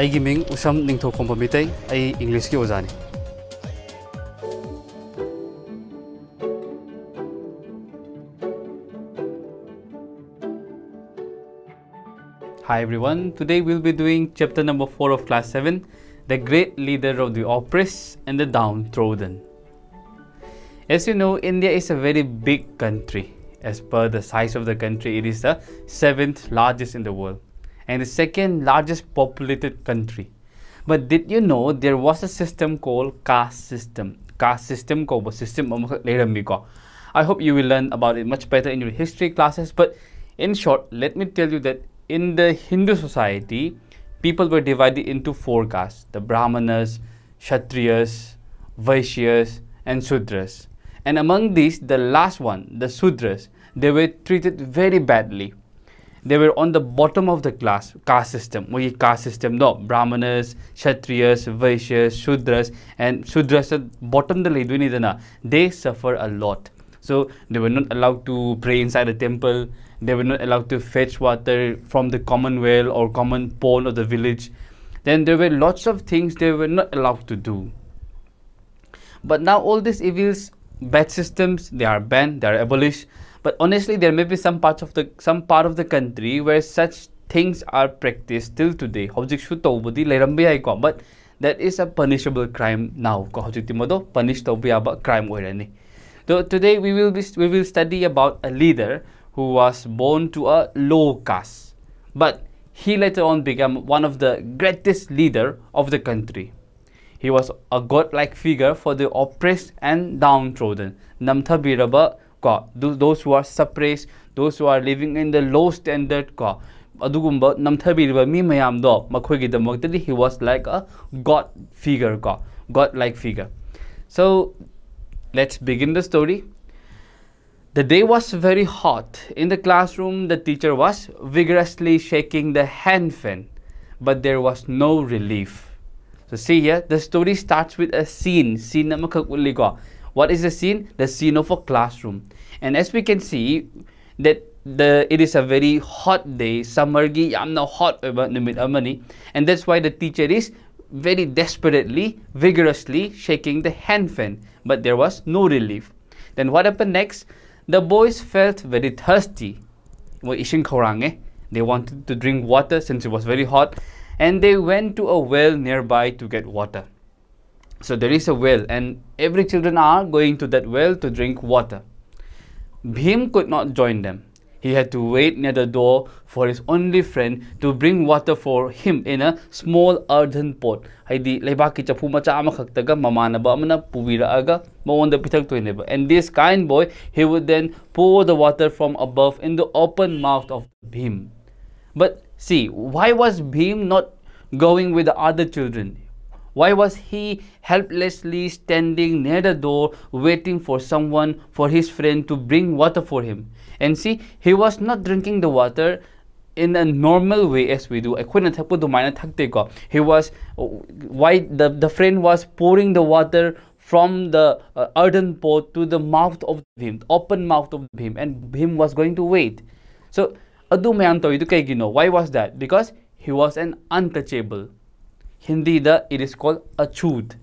ꯑꯩꯒꯤ ꯃꯤꯡ ꯎꯁꯝ ꯅꯤꯡꯊꯧꯈꯣꯝꯕ ꯃꯤꯇꯩ ꯑꯩ ꯏꯪꯂꯤꯁꯀꯤ ꯑꯣꯖꯥꯅꯤ. Hi everyone, today we'll be doing chapter number 4 of class 7, the great leader of the oppressed and the downtrodden. As you know, India is a very big country. As per the size of the country, it is the 7th largest in the world and the 2nd largest populated country. But did you know there was a system called caste system? Caste system called system. I hope you will learn about it much better in your history classes. But in short, let me tell you that in the Hindu society, people were divided into 4 castes: the Brahmanas, Kshatriyas, Vaishyas, and Sudras. And among these, the last one, the Sudras, they were treated very badly. They were on the bottom of the caste system. Caste system, no, Brahmanas, Kshatriyas, Vaishyas, Sudras, and Sudras at bottom the ladunidana, they suffer a lot. So they were not allowed to pray inside the temple. They were not allowed to fetch water from the common well or common pond of the village. Then there were lots of things they were not allowed to do. But now all these evils, bad systems, they are banned, they are abolished. But honestly, there may be some part of the country where such things are practiced till today. But that is a punishable crime now. Punished crime. So today we will study about a leader who was born to a low caste, but he later on became one of the greatest leader of the country. He was a god-like figure for the oppressed and downtrodden. Those who are suppressed, those who are living in the low standard. He was like a god figure, god-like figure. So let's begin the story. The day was very hot. In the classroom, the teacher was vigorously shaking the hand fan, but there was no relief. So see here, the story starts with a scene. What is the scene? The scene of a classroom. And as we can see, that it is a very hot day. Summergi yamna hot and that's why the teacher is very desperately, vigorously shaking the hand fan, but there was no relief. Then what happened next? The boys felt very thirsty. They wanted to drink water since it was very hot, and they went to a well nearby to get water. So there is a well, and every children are going to that well to drink water. Bhim could not join them. He had to wait near the door for his only friend to bring water for him in a small earthen pot. And this kind boy, he would then pour the water from above in the open mouth of Bhim. But see, why was Bhim not going with the other children? Why was he helplessly standing near the door waiting for someone, for his friend to bring water for him? And see, he was not drinking the water in a normal way as we do. He was, why the friend was pouring the water from the earthen pot to the mouth of Bhim, open mouth of Bhim, and Bhim was going to wait. So, why was that? Because he was an untouchable. Hindi, it is called achut.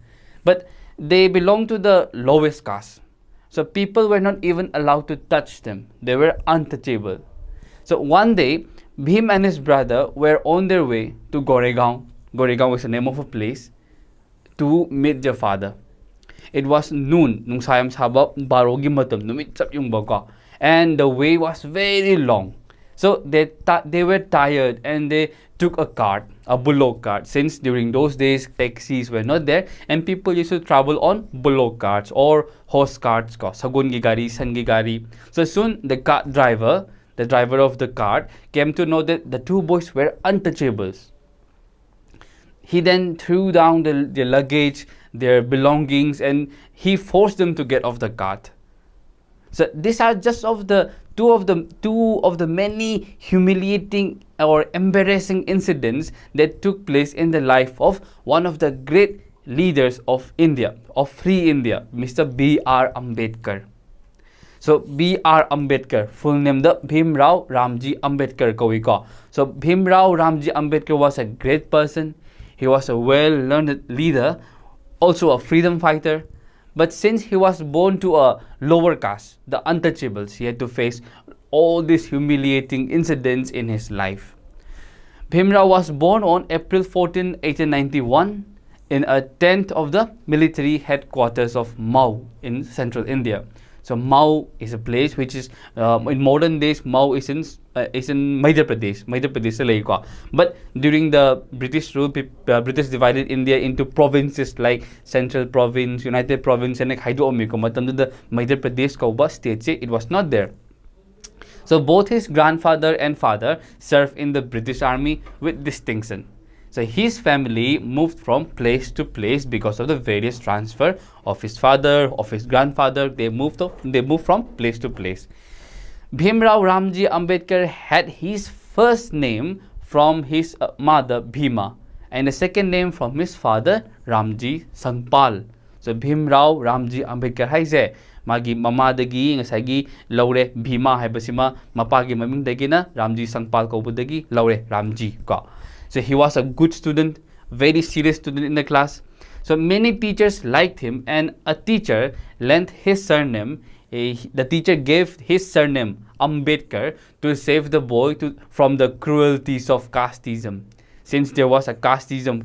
But they belong to the lowest caste. So people were not even allowed to touch them. They were untouchable. So one day, Bhim and his brother were on their way to Goregaon. Goregaon is the name of a place, to meet their father. It was noon, and the way was very long. So they were tired and they took a cart, a bullock cart, since during those days taxis were not there and people used to travel on bullock carts or horse carts, sagun ki gari, san ki gari. So soon the cart driver, the driver of the cart, came to know that the 2 boys were untouchables. He then threw down their luggage, their belongings, and he forced them to get off the cart. So these are just two of the many humiliating or embarrassing incidents that took place in the life of one of the great leaders of India, of free India, Mr. B.R. Ambedkar. So B.R. Ambedkar, full name the Bhimrao Ramji Ambedkar Kawika. So Bhimrao Ramji Ambedkar was a great person. He was a well-learned leader, also a freedom fighter. But since he was born to a lower caste, the untouchables, he had to face all these humiliating incidents in his life. Bhimrao was born on April 14, 1891 in a tent of the military headquarters of Mau in central India. So Mau is a place which is, in modern days, Mau is in Madhya Pradesh. But during the British rule, British divided India into provinces like Central Province, United Province, and like the Madhya Pradesh state, it was not there. So both his grandfather and father served in the British Army with distinction. So his family moved from place to place because of the various transfer of his father, of his grandfather. They moved from place to place. Bhimrao Ramji Ambedkar had his first name from his mother Bhima and the second name from his father Ramji Sangpal. So Bhimrao Ramji Ambedkar haise magi mama dagi ngasagi laure Bhima haibasima mapagi maming dagi na Ramji Sangpal ko budagi laure Ramji ka. So he was a good student, very serious student in the class. So many teachers liked him, and a teacher lent his surname. The teacher gave his surname Ambedkar to save the boy from the cruelties of casteism. Since there was a casteism,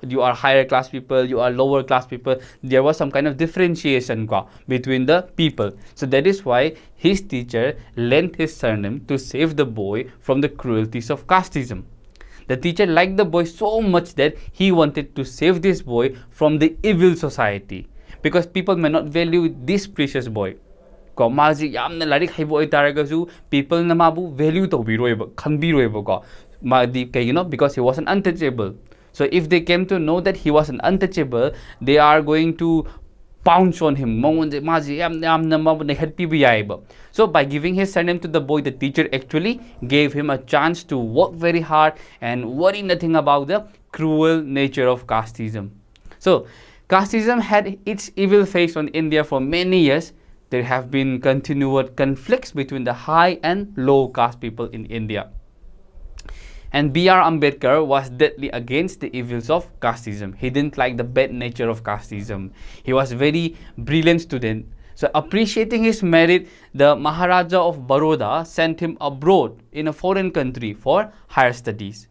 you are higher class people, you are lower class people, there was some kind of differentiation between the people. So that is why his teacher lent his surname to save the boy from the cruelties of casteism. The teacher liked the boy so much that he wanted to save this boy from the evil society, because people may not value this precious boy. People na mabu value to because he was an untouchable. So if they came to know that he was an untouchable, they are going to pounce on him. So by giving his surname to the boy, the teacher actually gave him a chance to work very hard and worry nothing about the cruel nature of casteism. So casteism had its evil face on India for many years. There have been continued conflicts between the high and low caste people in India. And B.R. Ambedkar was deadly against the evils of casteism. He didn't like the bad nature of casteism. He was a very brilliant student. So appreciating his merit, the Maharaja of Baroda sent him abroad in a foreign country for higher studies.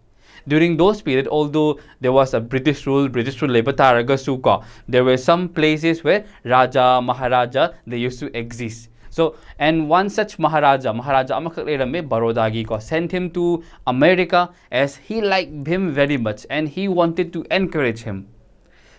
During those periods, although there was a British rule, there were some places where Raja, Maharaja, they used to exist. So, and one such Maharaja Baroda sent him to America as he liked him very much and he wanted to encourage him.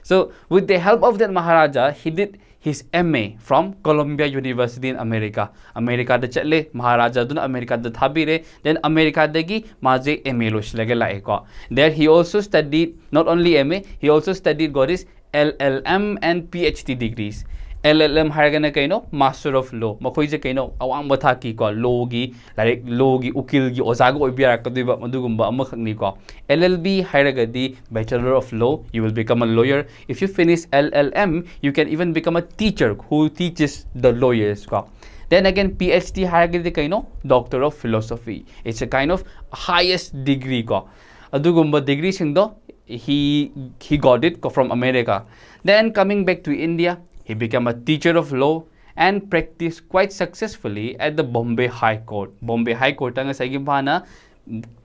So, with the help of that Maharaja, he did his MA from Columbia University in America. America da chatle Maharaja dun America da thabire, then America dagi maje MA lo shlage laeko. There he also studied not only MA, he also studied got his LLM and PhD degrees. LLM haragana kaino Master of Law. Makoy je kaino awang mathaki ko law gi like law gi ukil gi ozago obiara kaduba madugumba amakhni ko. LLB haragadi Bachelor of Law, you will become a lawyer. If you finish LLM, you can even become a teacher who teaches the lawyers ko. Then again PhD haragadi kaino Doctor of Philosophy. It's a kind of highest degree ko. Adugumba degree singdo he got it from America. Then coming back to India, he became a teacher of law and practiced quite successfully at the Bombay High Court. Bombay High Court ang sagi bana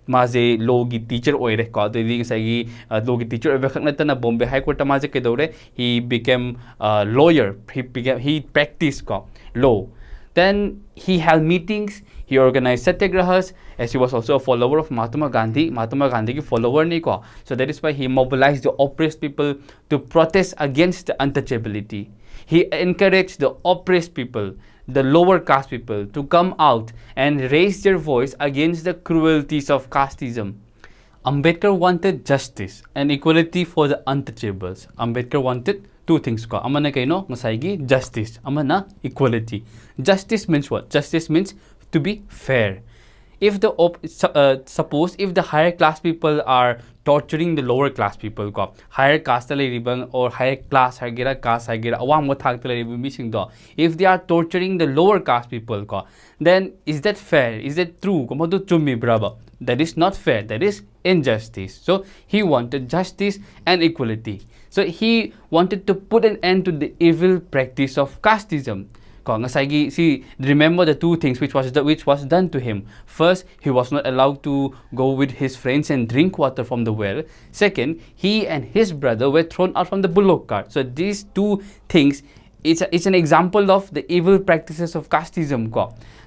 maze law gi teacher oire ko the sagi law gi teacher na Bombay High Court maze kedore he became a lawyer. He practiced law. Then he held meetings, he organized satyagrahas, as he was also a follower of Mahatma Gandhi. Mahatma Gandhi ki follower ni ko. So that is why he mobilized the oppressed people to protest against the untouchability. He encouraged the oppressed people, the lower caste people, to come out and raise their voice against the cruelties of casteism. Ambedkar wanted justice and equality for the untouchables. Ambedkar wanted two things ko. Amana kaino masaygi justice. Amana equality. Justice means what? Justice means to be fair. if the suppose if the higher class people are torturing the lower class people ko, higher caste or higher class caste if they are torturing the lower caste people ko, then is that fair? Is that true? That is not fair. That is injustice. So he wanted justice and equality. So he wanted to put an end to the evil practice of casteism. See, remember the two things which was done to him. First, he was not allowed to go with his friends and drink water from the well. Second, he and his brother were thrown out from the bullock cart. So these two things, it's an example of the evil practices of casteism.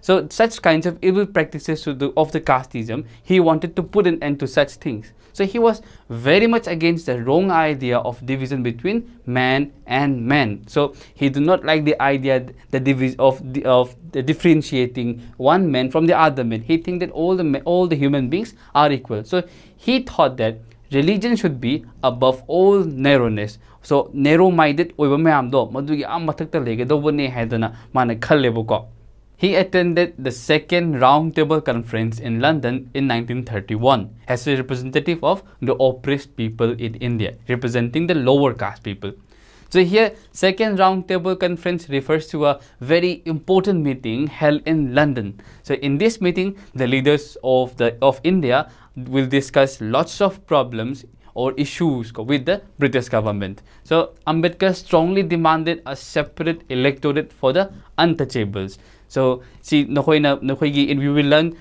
So such kinds of evil practices of the casteism, he wanted to put an end to such things. So he was very much against the wrong idea of division between man and man. So he did not like the idea of the differentiating one man from the other man. He think that all the human beings are equal. So he thought that religion should be above all narrowness. So narrow-minded oiba mayam do madugi mathakta legedobone haidana mana khallebo. He attended the second Roundtable Conference in London in 1931 as a representative of the oppressed people in India, representing the lower caste people. So here, second Roundtable Conference refers to a very important meeting held in London. So in this meeting, the leaders of India will discuss lots of problems or issues with the British government. So Ambedkar strongly demanded a separate electorate for the untouchables. So see, we will learn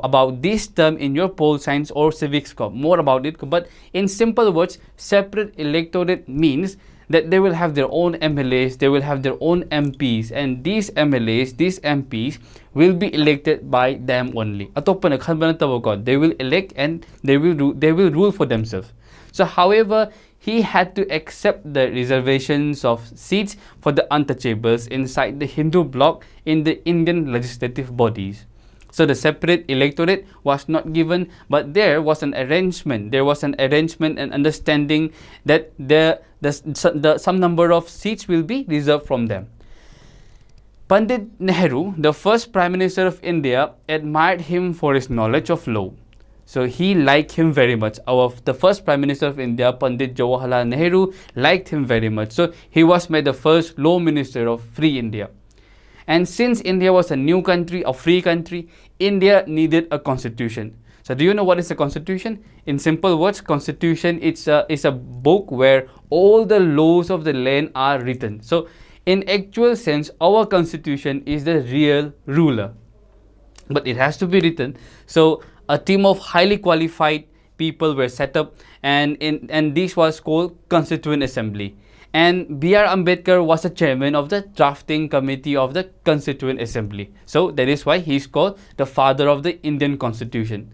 about this term in your pol science or civics, more about it. But in simple words, separate electorate means that they will have their own MLAs, they will have their own MPs, and these MLAs, these MPs will be elected by them only. They will elect and they will rule for themselves. So however, he had to accept the reservations of seats for the untouchables inside the Hindu bloc in the Indian legislative bodies. So the separate electorate was not given, but there was an arrangement. There was an arrangement and understanding that some number of seats will be reserved from them. Pandit Nehru, the first Prime Minister of India, admired him for his knowledge of law. So he liked him very much. The first Prime Minister of India, Pandit Jawaharlal Nehru, liked him very much. So he was made the first Law Minister of Free India. And since India was a new country, a free country, India needed a constitution. So do you know what is a constitution? In simple words, constitution is a book where all the laws of the land are written. So in actual sense, our constitution is the real ruler. But it has to be written. So a team of highly qualified people were set up, and this was called Constituent Assembly. And B.R. Ambedkar was the chairman of the drafting committee of the Constituent Assembly. So that is why he is called the father of the Indian Constitution.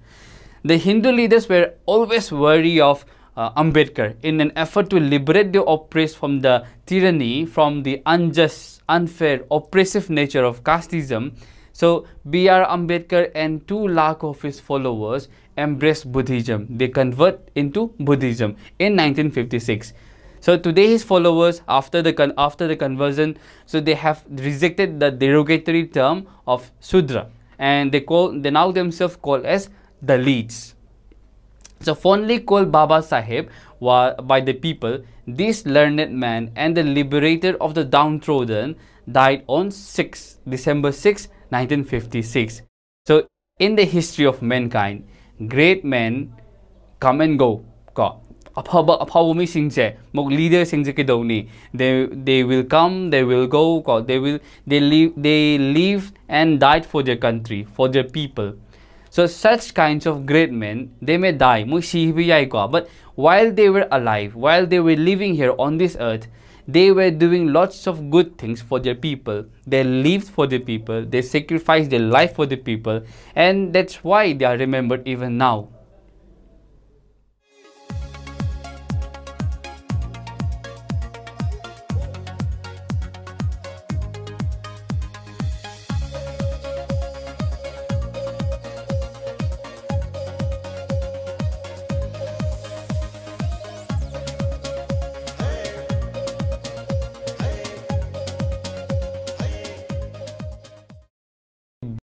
The Hindu leaders were always wary of Ambedkar in an effort to liberate the oppressed from the tyranny, from the unjust, unfair, oppressive nature of casteism. So B.R. Ambedkar and 2 lakh of his followers embraced Buddhism. They convert into Buddhism in 1956. So today his followers, after the conversion, so they have rejected the derogatory term of Sudra, and they now themselves called as Dalits. So fondly called Baba Sahib by the people, this learned man and the liberator of the downtrodden died on December 6, 1956. So in the history of mankind, great men come and go. Leaders they will come, they will go, they live and died for their country, for their people. So such kinds of great men, they may die, but while they were alive, while they were living here on this earth, they were doing lots of good things for their people. They lived for the people, they sacrificed their life for the people, and that's why they are remembered even now.